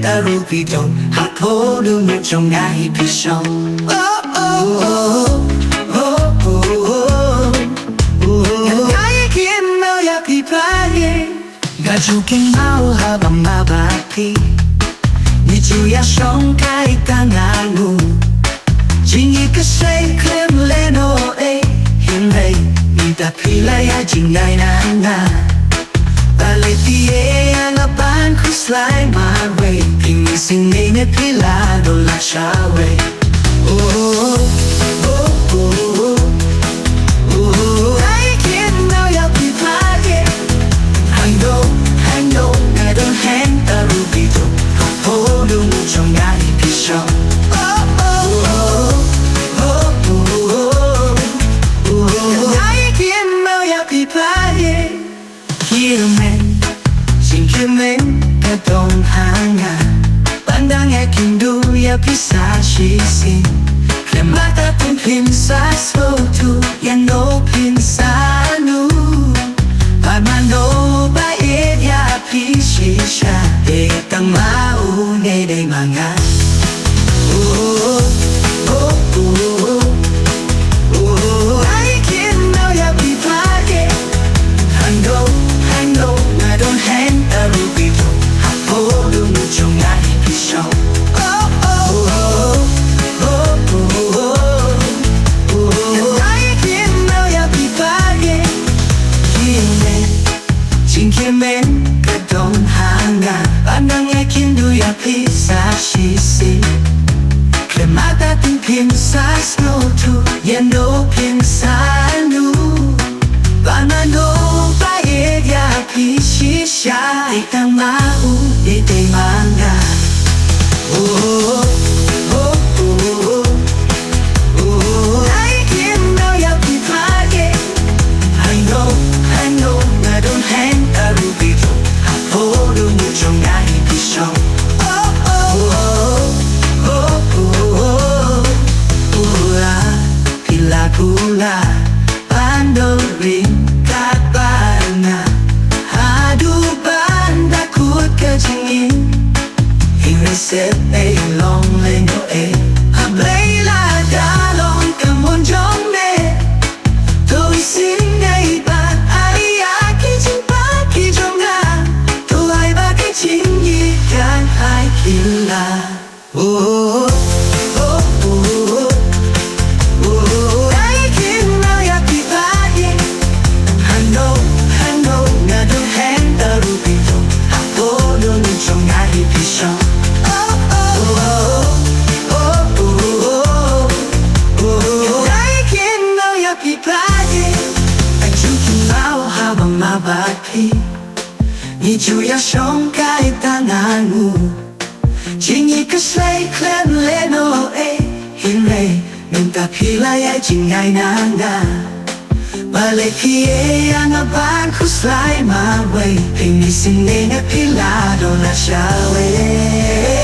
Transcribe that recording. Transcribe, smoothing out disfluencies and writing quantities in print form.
taru pidong Hapo dungo trong ngai pisong Oh oh oh oh oh oh Ngai kin mau ya pipaye Gajukin mau habang mabati Ni juya song kai tanganmu Jingi kasay klem leno Hinlay Ni tapilay a jingay na nga Baletiye ang aban ko slay my way Pinising na pilado la siya way Oh, oh, oh, oh, oh I can't know ya pipage I know, I don't hang the ruby do Hapo lungo trong ngai pisong Oh, oh, oh, oh, oh, oh I can't know ya pipage Kirmen, sing kirmen, kadong hanga Pandang yakin du ya bisa shisin Klemata pun pinsa sotu ya no pinsanu Pamano ba ya pisisha Etang maune de mga Oh, oh, oh, oh I can know ya pipage I know I don't hang the ruby do Hapo dungo trong ngai pisong Oh oh oh oh oh oh I can know ya pipage Kirmen, sing kirmen, kadong hanga Pandang yakin du ya pisa sisi Klemata ting pinsa snow tu ya no pinsanu Pamano ba ya pisisha Itang mau ite mga Oh, oh, oh, oh I can know ya pipage I know, I don't hang a ruby do Hapo dungo trong ngai pisong Oh, oh, oh, oh, oh, oh Pila pula Pandorin kapana Hadu banda kut kajingin Iresep long lenyo Hablay la dalong kamon jong ne To isin na iba Ay aki jingpa ki jong na To ay ba ki jingi kan ay kila Oh, oh, oh, oh I can know ya pipage I know, I don't hang the ruby do Hapo dungo trong ngai pisong Oh, oh, oh, oh, oh, oh I can know ya pipage Ang jukin mau habang mabati Ni juya siyong kahit tanganmu Jingi kasay klem leno Hinlay Minta pilay ay jingay na nga Baletiye ang aban ko slay my way Pinising na pilado na siya way